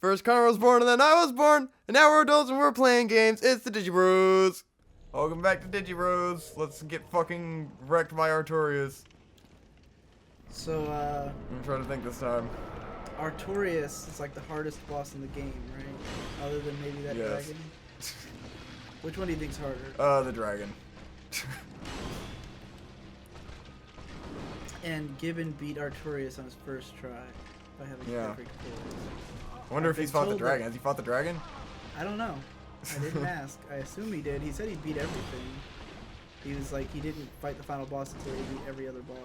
First Connor was born and then I was born, and now we're adults and we're playing games. It's the Digi Bros. Welcome back to Digi Bros. Let's get fucking wrecked by Artorias. So, I'm trying to think this time. Artorias is like the hardest boss in the game, right? Other than maybe that Yes. dragon. Which one do you think's harder? The dragon. And Gibbon beat Artorias on his first try by having perfect pulls. I wonder if I've he's been fought the told dragon. that- Has he fought the dragon? I don't know. I didn't ask. I assume he did. He said he beat everything. He was like, he didn't fight the final boss until he beat every other boss.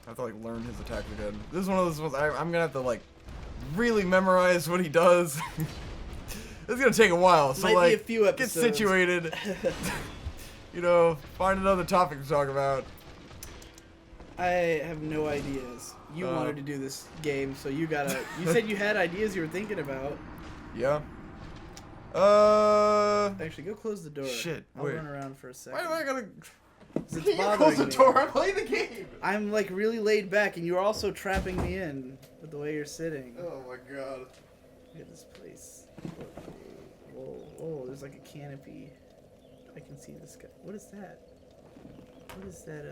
I have to like learn his attacks again. This is one of those ones I'm gonna have to like really memorize what he does. It's gonna take a while, so Might like be a few get episodes. situated. You know, find another topic to talk about. I have no ideas. You wanted to do this game, so you gotta. You said you had ideas you were thinking about. Yeah. Actually, go close the door. Shit, I'll wait. run around for a second. Why am I gonna? 'Cause it's You close bothering the me. door. I'm playing the game. I'm like really laid back, and you're also trapping me in with the way you're sitting. Oh my god. Look at this place. Whoa, whoa, there's like a canopy. I can see this guy. What is that? What is that,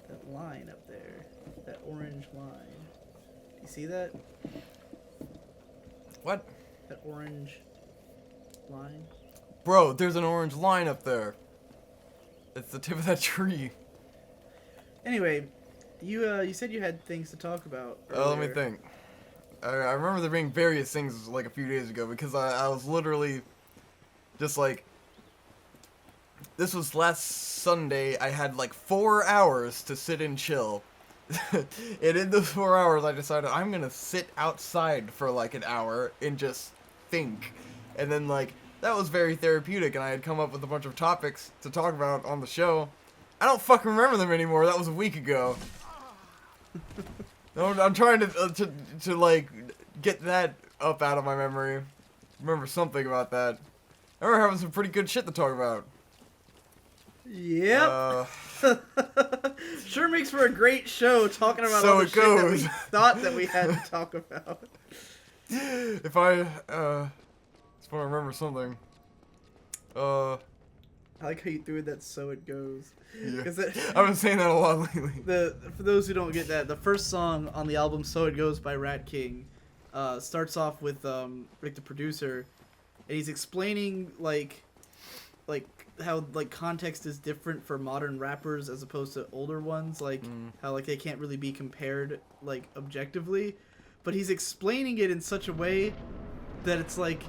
that line up there? That orange line. You see that? What? That orange line? Bro, there's an orange line up there. It's the tip of that tree. Anyway, you said you had things to talk about Let me earlier. think. I remember there being various things like a few days ago because I was literally just like, this was last Sunday. I had like 4 hours to sit and chill. And in those 4 hours, I decided I'm gonna sit outside for like an hour and just think. And then like, that was very therapeutic, and I had come up with a bunch of topics to talk about on the show. I don't fucking remember them anymore. That was a week ago. No, I'm trying to like get that up out of my memory. Remember something about that. I remember having some pretty good shit to talk about. Yep. Sure makes for a great show talking about So all the it shit that goes. we thought that we had to talk about. If I just want to remember something. I like how you threw it that so it goes. Yeah. 'Cause I've been saying that a lot lately. for those who don't get that, the first song on the album "So It Goes" by Rat King starts off with Rick the producer, and he's explaining like how like context is different for modern rappers as opposed to older ones, like how like they can't really be compared like objectively, but he's explaining it in such a way that it's like,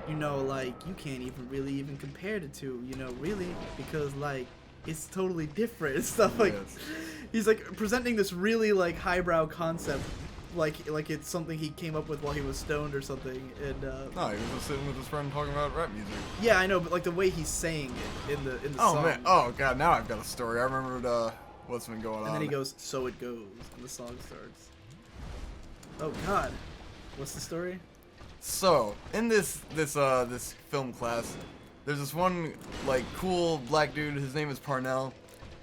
you know, like you can't even compare the two, you know, really, because like it's totally different and stuff like. Yes. He's like presenting this really like highbrow concept, like it's something he came up with while he was stoned or something. And No, he was just sitting with his friend talking about rap music. yeah, I know, but like the way he's saying it in the Oh song. man, oh god, now I've got a story. I remembered what's been going on. And then he goes, "So it goes," and the song starts. Oh god, what's the story? So, in this film class, there's this one like cool black dude. His name is Parnell,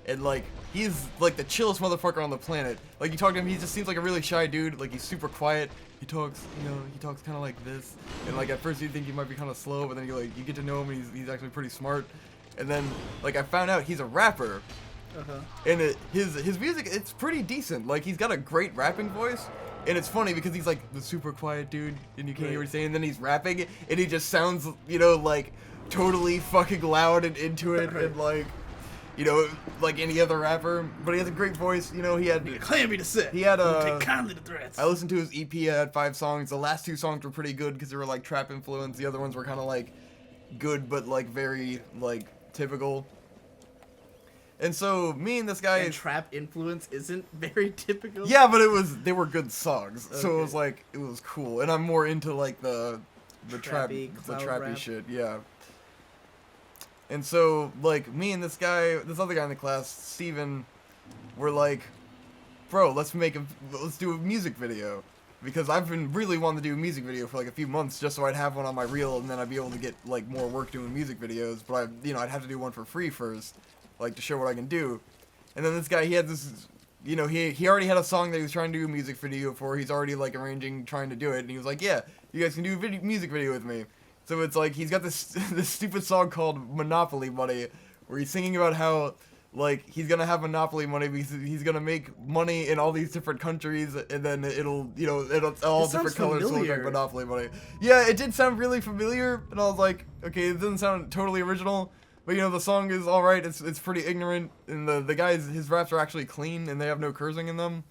and like he's like the chillest motherfucker on the planet. Like you talk to him, he just seems like a really shy dude. Like he's super quiet. He talks, you know, he talks kind of like this. And like at first you think he might be kind of slow, but then you get to know him, and he's actually pretty smart. And then like I found out he's a rapper. And his music, it's pretty decent. Like he's got a great rapping voice. And it's funny because he's like the super quiet dude, and you can't hear what he's saying, and then he's rapping, and he just sounds, you know, like totally fucking loud and into it, and like, you know, like any other rapper. But he has a great voice, you know. He had Claim me to sit. He had Take kindly to threats. I listened to his EP. It had 5 songs. The last 2 songs were pretty good because they were like trap influence. The other ones were kind of like good, but like very like typical. And so me and this guy. And trap influence isn't very typical. Yeah, but they were good songs, so Okay. it was like it was cool, and I'm more into like the Trappy, cloud trappy rap. shit, yeah. And so like me and this other guy in the class, Steven, were like, bro, let's do a music video, because I've been really wanting to do a music video for like a few months just so I'd have one on my reel, and then I'd be able to get like more work doing music videos, but I'd have to do one for free first, like to show what I can do. And then this guy, he had this you know, he already had a song that he was trying to do a music video for. He's already like arranging, trying to do it, and he was like, yeah, you guys can do a music video with me. So it's like he's got this this stupid song called Monopoly Money, where he's singing about how like he's gonna have monopoly money because he's gonna make money in all these different countries, and then it'll, you know, it'll all different colors to look like monopoly money. Yeah, it did sound really familiar, and I was like, okay, it doesn't sound totally original, but you know, the song is all right. It's pretty ignorant, and the guys, his raps are actually clean and they have no cursing in them,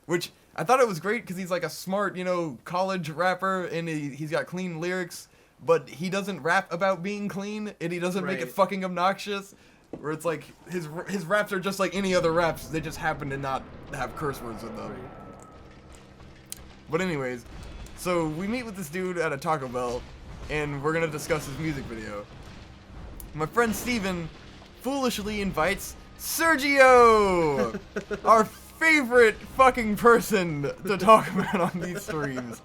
which I thought it was great because he's like a smart, you know, college rapper, and he's got clean lyrics, but he doesn't rap about being clean, and he doesn't make it fucking obnoxious. Where it's like his raps are just like any other raps, they just happen to not have curse words in them. But anyways, so we meet with this dude at a Taco Bell, and we're gonna discuss his music video. My friend Steven foolishly invites Sergio, our favorite fucking person to talk about on these streams.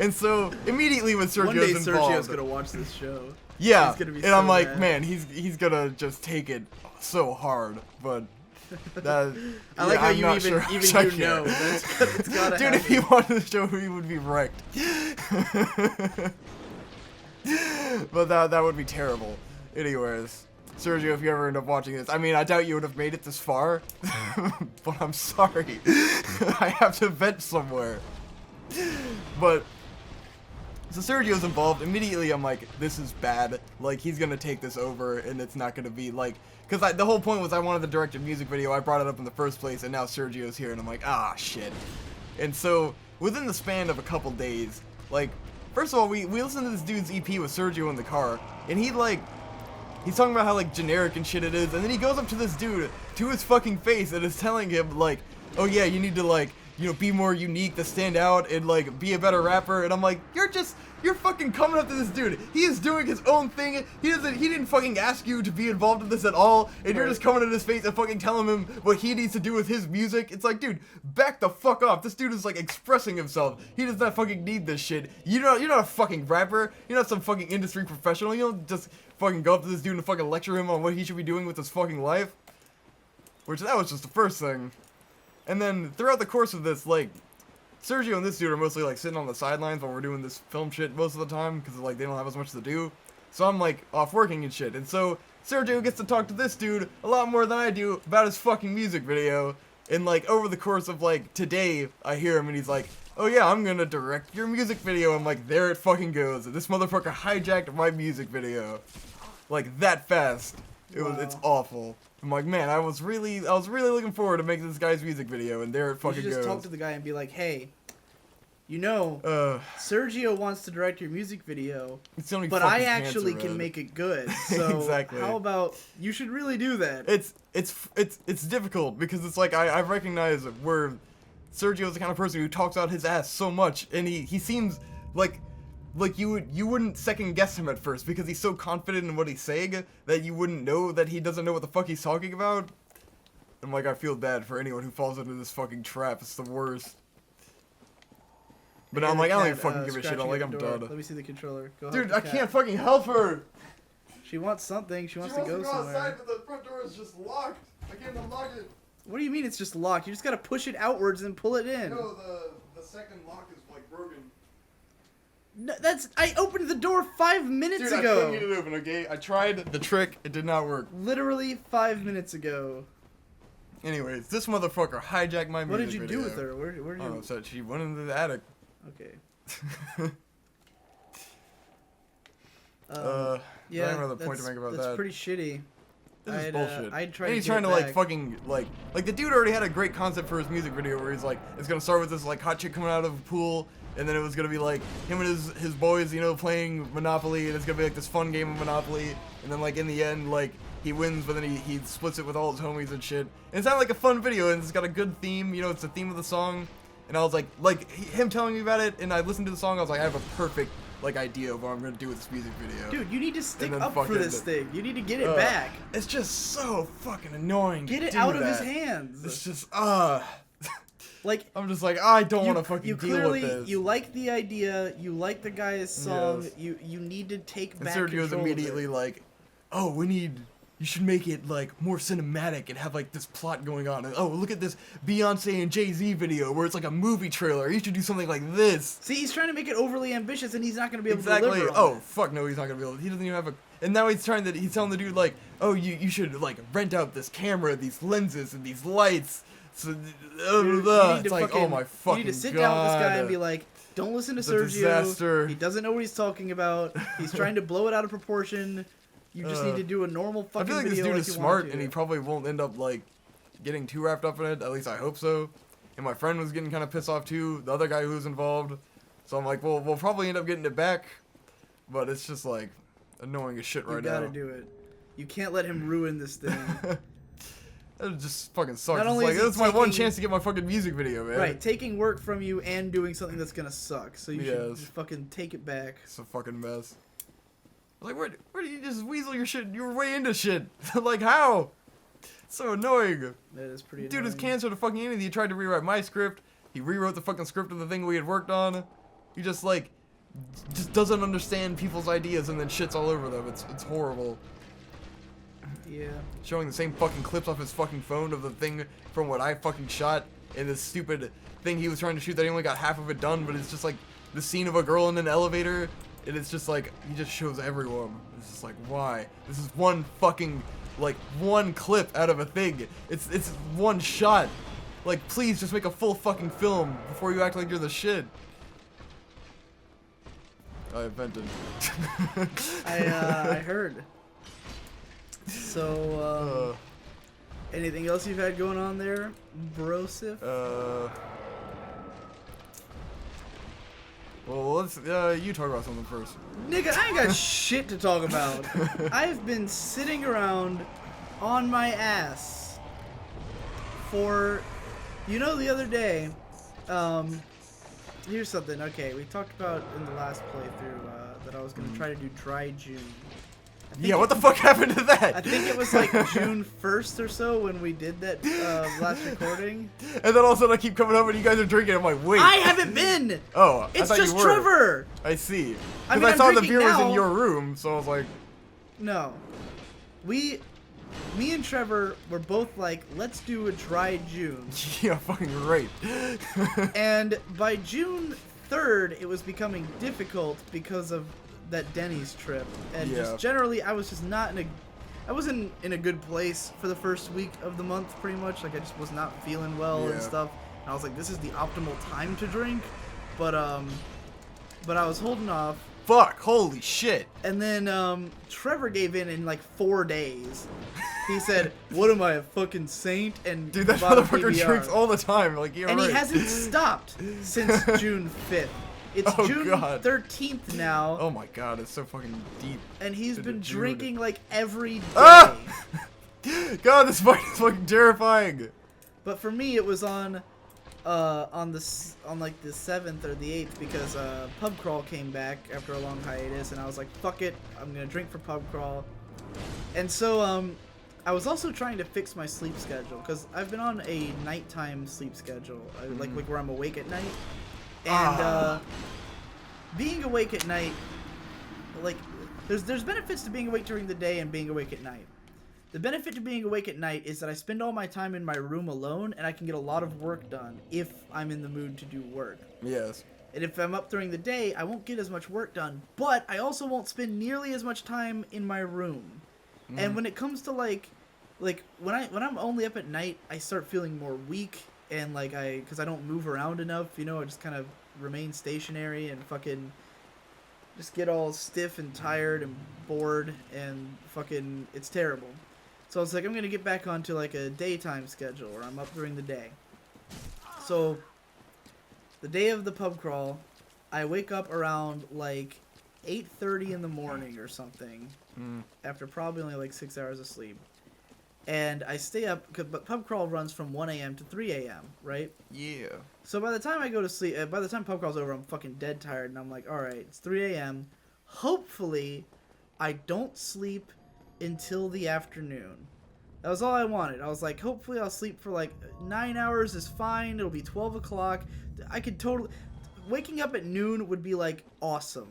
And so immediately when Sergio's involved, one day Sergio's gonna watch this show. Yeah, he's gonna be and so I'm like, mad. man, he's gonna just take it so hard, but that I like how I'm you not even sure how even I you can. know. It's gotta Dude, if he wanted to show, he would be wrecked. But that would be terrible. Anyways, Sergio, if you ever end up watching this, I mean, I doubt you would have made it this far, but I'm sorry. I have to vent somewhere. But so Sergio's involved. Immediately, I'm like, this is bad. Like, he's gonna take this over, and it's not gonna be like, because the whole point was I wanted to direct a music video. I brought it up in the first place, and now Sergio's here, and I'm like, ah, shit. And so within the span of a couple days, like, first of all, we listened to this dude's EP with Sergio in the car, and he's talking about how like generic and shit it is, and then he goes up to this dude to his fucking face and is telling him like, oh yeah, you need to like, you know, be more unique to stand out and like be a better rapper. And I'm like, you're fucking coming up to this dude. He is doing his own thing. He didn't fucking ask you to be involved in this at all, and you're just coming in his face and fucking telling him what he needs to do with his music. It's like, dude, back the fuck off. This dude is like expressing himself. He does not fucking need this shit. You're not a fucking rapper. You're not some fucking industry professional. You don't just fucking go up to this dude and fucking lecture him on what he should be doing with his fucking life. Which, that was just the first thing. And then throughout the course of this, like, Sergio and this dude are mostly like sitting on the sidelines while we're doing this film shit most of the time, because like they don't have as much to do. So I'm like off working and shit. And so Sergio gets to talk to this dude a lot more than I do about his fucking music video. And like over the course of like today, I hear him and he's like, oh yeah, I'm gonna direct your music video. I'm like, there it fucking goes. This motherfucker hijacked my music video. Like that fast. It's awful. I'm like, man, I was really looking forward to making this guy's music video, and there it fucking goes. You should just talk to the guy and be like, hey, you know, Sergio wants to direct your music video, but I actually can make it good. So exactly. How about you should really do that? It's difficult because it's like I recognize where Sergio's the kind of person who talks out his ass so much, and he seems like you wouldn't second guess him at first because he's so confident in what he's saying that you wouldn't know that he doesn't know what the fuck he's talking about. I'm like, I feel bad for anyone who falls into this fucking trap. It's the worst. But now I'm like, I don't even fucking give a shit. I'm like, I'm done. Let me see the controller. Go Dude, I can't fucking help her. She wants something. She wants to go somewhere. Outside, but the front door is just locked. I can't unlock it. What do you mean it's just locked? You just gotta push it outwards and pull it in. No, the second lock is like broken. No, I opened the door 5 minutes ago. Dude, I couldn't get it open, okay? I tried the trick. It did not work. Literally 5 minutes ago. Anyways, this motherfucker hijacked my music video. What did you do with her? Where did you... Oh, so she went into the attic. Okay. Yeah, I don't have another point to make about that. That's pretty shitty. This is bullshit. I'd try and he's trying to like fucking like the dude already had a great concept for his music video where he's like, it's gonna start with this like hot chick coming out of a pool, and then it was gonna be like him and his boys, you know, playing Monopoly, and it's gonna be like this fun game of Monopoly, and then like in the end like he wins, but then he splits it with all his homies and shit. And it sounded like a fun video, and it's got a good theme, you know, it's the theme of the song. And I was like him telling me about it, and I listened to the song, I was like, I have a perfect like idea of what I'm gonna do with this music video. Dude, you need to stick up for this thing. You need to get it back. It's just so fucking annoying. Get it out of his hands. It's just like I'm just like, I don't want to fucking deal with this. You like the idea, you like the guy's song, yes. You need to take back control Sergio's immediately like, oh, we need you should make it like more cinematic and have like this plot going on. And, oh, look at this Beyonce and Jay-Z video where it's like a movie trailer. You should do something like this. See, he's trying to make it overly ambitious, and he's not going to be able to deliver on Oh, it. fuck no, he's not gonna be able to. He doesn't even have a. And now he's telling the dude like, oh, you should like rent out this camera, these lenses, and these lights. So, it's like, oh my fucking god. You need to sit down with this guy and be like, don't listen to Sergio. Disaster. He doesn't know what he's talking about. He's trying to blow it out of proportion. You just need to do a normal fucking video. I feel like this dude is smart, and he probably won't end up like getting too wrapped up in it. At least I hope so. And my friend was getting kind of pissed off too. The other guy who was involved. So I'm like, well, we'll probably end up getting it back. But it's just like annoying as shit right now. You gotta do it. You can't let him ruin this thing. It just fucking sucks. Not only it's like, is he that's my one taking- chance to get my fucking music video, man. Right, taking work from you and doing something that's gonna suck. So you should just fucking take it back. It's a fucking mess. Like, where do you just weasel your shit? You were way into shit. Like, how? It's so annoying. That is pretty Dude annoying. is cancer to fucking anything. He tried to rewrite my script. He rewrote the fucking script of the thing we had worked on. He just, like, just doesn't understand people's ideas and then shits all over them. It's horrible. Yeah. Showing the same fucking clips off his fucking phone of the thing from what I fucking shot and this stupid thing he was trying to shoot that he only got half of it done, but it's just like the scene of a girl in an elevator, and it's just like, he just shows everyone. It's just like, why? This is one fucking, like, one clip out of a thing. It's one shot. Like, please just make a full fucking film before you act like you're the shit. I invented. I heard. So, anything else you've had going on there, Brosif? Well, let's, you talk about something first. Nigga, I ain't got shit to talk about. I've been sitting around on my ass for, the other day, here's something. Okay, we talked about in the last playthrough that I was going to try to do Dry June. Yeah, what the fuck happened to that? I think it was like June 1st or so when we did that last recording. And then all of a sudden I keep coming up and you guys are drinking. I'm like, wait. I haven't been! Oh, It's I thought just you were. Trevor! I see. I Because mean, I, I'm saw the drinking beer was now. in your room, so I was like... No. Me and Trevor were both like, let's do a Dry June. Yeah, fucking right. And by June 3rd, it was becoming difficult because of that Denny's trip. And Yeah. just generally, I was just not I wasn't in a good place for the first week of the month, pretty much. Like, I just was not feeling well and Yeah. stuff. And I was like, this is the optimal time to drink. But I was holding off. Fuck, holy shit. And then Trevor gave in like 4 days. He said, what am I, a fucking saint? And Dude, that bought a motherfucker PBR. drinks all the time. Like, you're And right. he hasn't stopped since June 5th. It's Oh, June God. 13th now. Oh my god, it's so fucking deep. And he's into been June. drinking like every day. Ah! God, this fight is fucking terrifying. But for me, it was on like the 7th or the 8th because Pub Crawl came back after a long hiatus, and I was like, fuck it, I'm gonna drink for Pub Crawl. And so I was also trying to fix my sleep schedule because I've been on a nighttime sleep schedule, like where I'm awake at night. And being awake at night, like, there's benefits to being awake during the day and being awake at night. The benefit to being awake at night is that I spend all my time in my room alone, and I can get a lot of work done if I'm in the mood to do work. Yes. And if I'm up during the day, I won't get as much work done, but I also won't spend nearly as much time in my room. And when it comes to like when I'm only up at night, I start feeling more weak, and like because I don't move around enough, I just kind of remain stationary and fucking just get all stiff and tired and bored, and fucking it's terrible. So I was like, I'm gonna get back onto like a daytime schedule where I'm up during the day. So the day of the pub crawl, I wake up around like 8:30 in the morning or something, after probably only like 6 hours of sleep. And I stay up, but pub crawl runs from 1 a.m. to 3 a.m., right? Yeah. So by the time I go to sleep, by the time pub crawl's over, I'm fucking dead tired, and I'm like, alright, it's 3 a.m. Hopefully, I don't sleep until the afternoon. That was all I wanted. I was like, hopefully I'll sleep for like 9 hours is fine, it'll be 12 o'clock. I could totally... Waking up at noon would be like, awesome.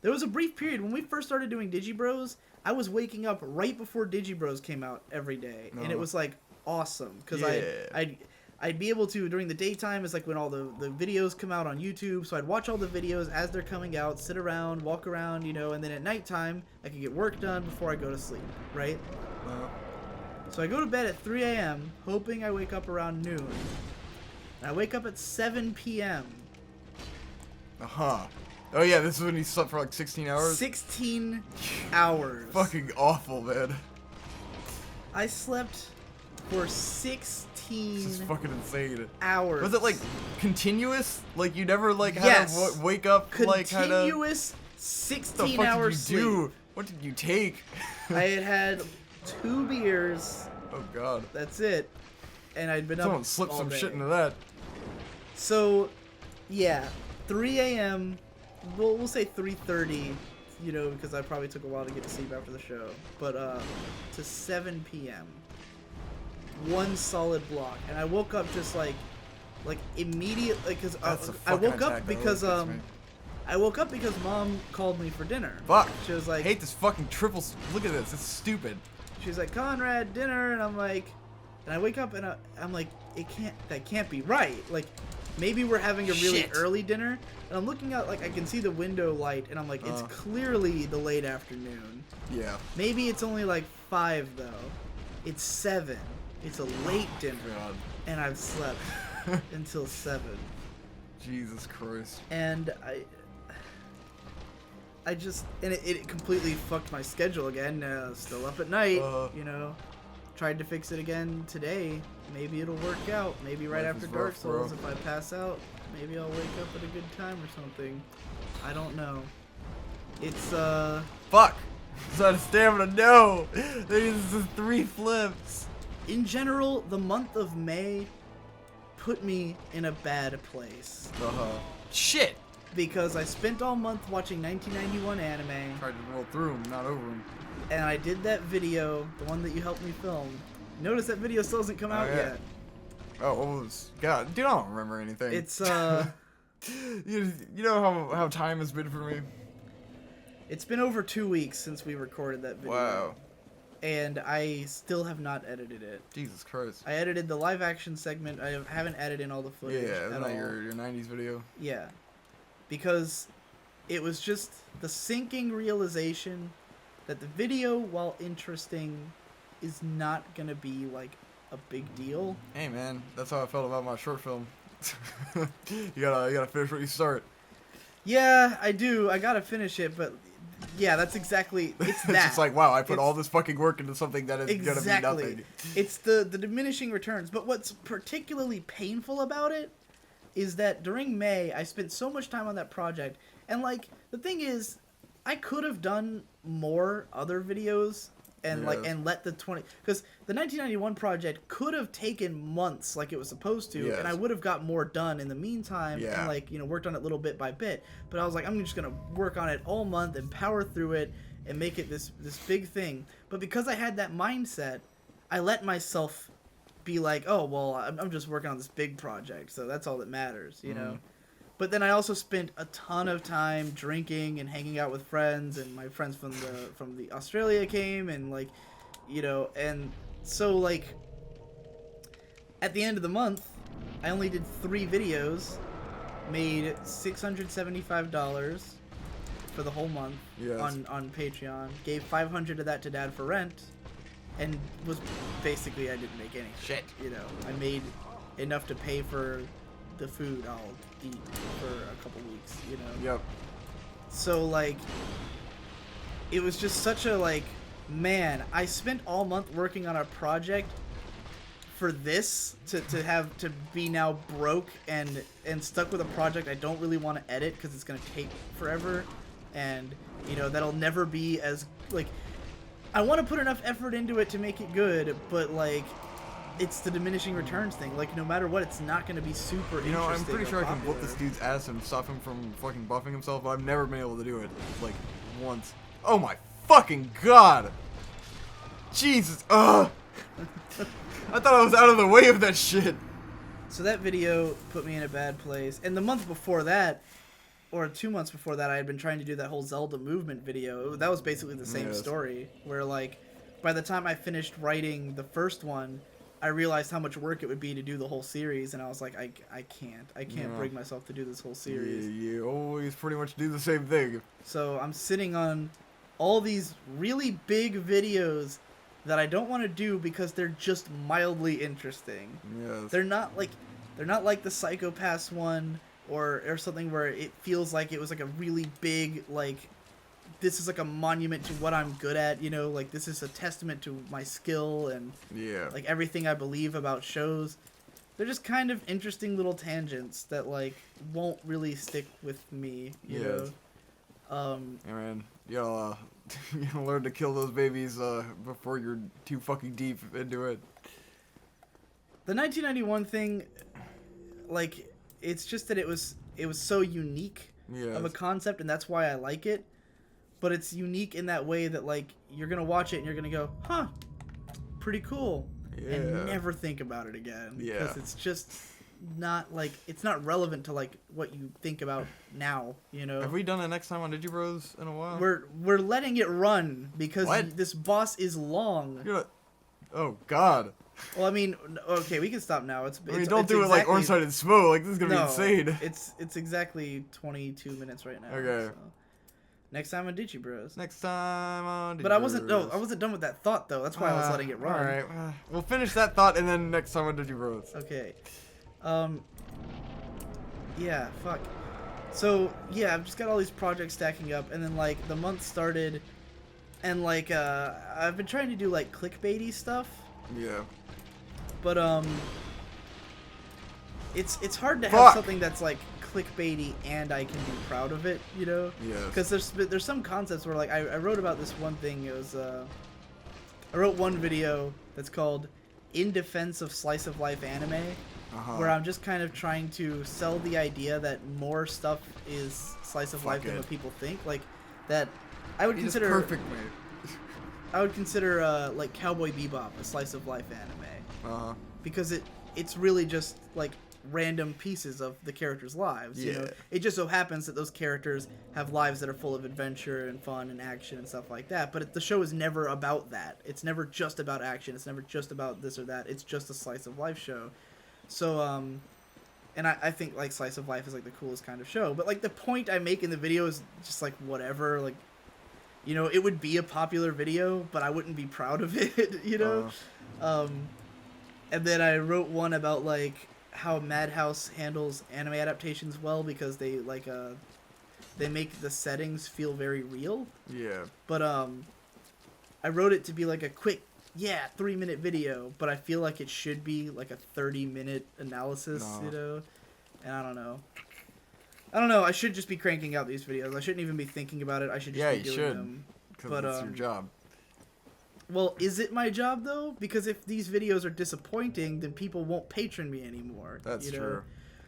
There was a brief period when we first started doing Digi Bros. I was waking up right before Digi Bros came out every day, and it was like awesome because I'd be able to during the daytime is like when all the videos come out on YouTube, so I'd watch all the videos as they're coming out, sit around, walk around, you know, and then at nighttime I could get work done before I go to sleep, right? So I go to bed at 3 a.m. hoping I wake up around noon. And I wake up at 7 p.m. Oh yeah, this is when you slept for like 16 hours? 16 hours. Fucking awful, man. I slept for 16 This is fucking insane. hours. Was it like continuous? Like you never like had to wake up like kind of continuous 16 what hours did you do? sleep. What did you take? I had 2 beers. Oh god. That's it. And I'd been Someone up slipped all some day. shit into that. So, yeah, 3 a.m. We'll say 3:30, you know, because I probably took a while to get to sleep after the show. But to 7 p.m. One solid block, and I woke up just like immediately because I woke up because I woke up because Mom called me for dinner. Fuck. She was like, I hate this fucking triple. Look at this. It's stupid. She's like, Conrad, dinner, and I'm like, and I wake up and I'm like, that can't be right. Like, maybe we're having a really early dinner, and I'm looking out, like I can see the window light, and I'm like, it's clearly the late afternoon. Yeah. Maybe it's only like 5 though. It's 7. It's a late dinner, and I've slept until 7. Jesus Christ. And I just, and it completely fucked my schedule again. Still up at night, you know. Tried to fix it again today. Maybe it'll work out. Maybe right after Dark Souls, if I pass out, maybe I'll wake up at a good time or something. I don't know. It's Fuck. Is that a stamina? No. There's 3 flips. In general, the month of May put me in a bad place. Shit. Because I spent all month watching 1991 anime. Tried to roll through them, not over them. And I did that video, the one that you helped me film. Notice that video still hasn't come out yet. Oh, what was... God, dude, I don't remember anything. It's, you know how time has been for me? It's been over 2 weeks since we recorded that video. Wow. And I still have not edited it. Jesus Christ. I edited the live action segment. I haven't edited in all the footage. Yeah, isn't at that all. your 90s video? Yeah. Because it was just the sinking realization that the video, while interesting, is not going to be like a big deal. Hey man, that's how I felt about my short film. you gotta finish what you start. Yeah, I do. I gotta finish it, but yeah, that's exactly, it's that. It's just like, wow, I put all this fucking work into something that is gonna be nothing. It's the diminishing returns. But what's particularly painful about it is that during May, I spent so much time on that project. And like, the thing is, I could have done more other videos and and let the 20, because the 1991 project could have taken months like it was supposed to, and I would have got more done in the meantime, and like, you know, worked on it little bit by bit. But I was like, I'm just gonna work on it all month and power through it and make it this big thing. But because I had that mindset, I let myself be like, oh well, I'm just working on this big project, so that's all that matters, you know. But then I also spent a ton of time drinking and hanging out with friends, and my friends from the Australia came, and like, you know, and so like at the end of the month, I only did 3 videos, made $675 for the whole month on Patreon, gave $500 of that to Dad for rent, and was basically, I didn't make any shit, you know. I made enough to pay for the food I'll eat for a couple weeks, you know. Yep. So like, it was just such a like, man, I spent all month working on a project for this to be now broke and stuck with a project I don't really want to edit because it's gonna take forever, and you know, that'll never be as like, I want to put enough effort into it to make it good, but like, it's the diminishing returns thing. Like, no matter what, it's not going to be super interesting. You know, I'm pretty sure I can popular. whoop this dude's ass and stop him from fucking buffing himself, but I've never been able to do it, like, once. Oh my fucking god! Jesus, ugh! I thought I was out of the way of that shit! So that video put me in a bad place. And the month before that, or 2 months before that, I had been trying to do that whole Zelda movement video. That was basically the same story, where like by the time I finished writing the first one, I realized how much work it would be to do the whole series, and I was like, I can't bring myself to do this whole series. You always pretty much do the same thing. So I'm sitting on all these really big videos that I don't want to do because they're just mildly interesting. Yes. They're not like the Psycho-Pass one or something where it feels like it was like a really big, like, this is like a monument to what I'm good at, you know, like this is a testament to my skill and like everything I believe about shows. They're just kind of interesting little tangents that like won't really stick with me, you know. Yeah, man, you gotta learn to kill those babies before you're too fucking deep into it. The 1991 thing, like, it's just that it was so unique of a concept, and that's why I like it. But it's unique in that way that, like, you're gonna watch it and you're gonna go, huh, pretty cool, and never think about it again. Because it's just not, like, it's not relevant to, like, what you think about now, you know? Have we done it next time on Digi Bros in a while? We're letting it run because this boss is long. Oh, God. Well, I mean, okay, we can stop now. Don't do it like Orange-Sided Smoke. Like, this is gonna be insane. It's exactly 22 minutes right now. Okay. So. Next time on Digi Bros. Next time on Digi But I wasn't done with that thought though. That's why I was letting it run. All right. We'll finish that thought and then next time on Digi Bros. Okay. Yeah. Fuck. So yeah, I've just got all these projects stacking up, and then like the month started, and like I've been trying to do like clickbaity stuff. Yeah. But it's hard to have something that's like clickbaity and I can be proud of it, you know? Yeah. Because there's some concepts where like I wrote about this one thing. It was I wrote one video that's called "In Defense of Slice of Life Anime," where I'm just kind of trying to sell the idea that more stuff is slice of life than what people think. Like that, I would consider perfect, mate. I would consider like Cowboy Bebop a slice of life anime. Because it's really just like random pieces of the characters' lives. You know, it just so happens that those characters have lives that are full of adventure and fun and action and stuff like that. But the show is never about that. It's never just about action. It's never just about this or that. It's just a slice of life show. So and I think like slice of life is like the coolest kind of show. But like the point I make in the video is just like whatever. Like, you know, it would be a popular video, but I wouldn't be proud of it. You know. And then I wrote one about like how Madhouse handles anime adaptations well because they like they make the settings feel very real. Yeah. But I wrote it to be like a quick 3-minute video, but I feel like it should be like a 30-minute analysis, you know. And I don't know. I should just be cranking out these videos. I shouldn't even be thinking about it. I should just be doing them. But it's your job. Well, is it my job, though? Because if these videos are disappointing, then people won't patron me anymore. That's true.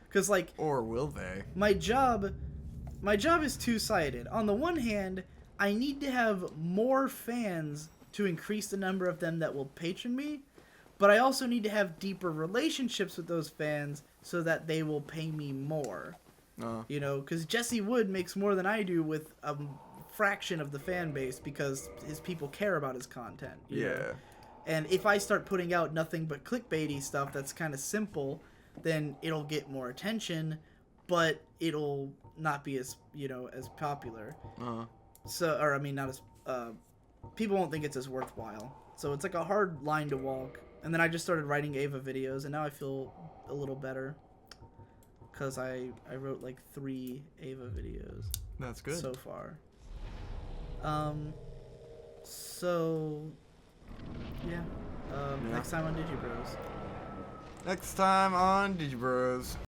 Because, like... Or will they? My job is two-sided. On the one hand, I need to have more fans to increase the number of them that will patron me, but I also need to have deeper relationships with those fans so that they will pay me more. You know, because Jesse Wood makes more than I do with a fraction of the fan base because his people care about his content. You know? And if I start putting out nothing but clickbaity stuff that's kind of simple, then it'll get more attention, but it'll not be as, you know, as popular. So, or I mean, not as people won't think it's as worthwhile. So it's like a hard line to walk. And then I just started writing Ava videos, and now I feel a little better because I wrote like 3 Ava videos. That's good. So far. So, yeah. Next time on Digi Bros. Next time on Digi Bros.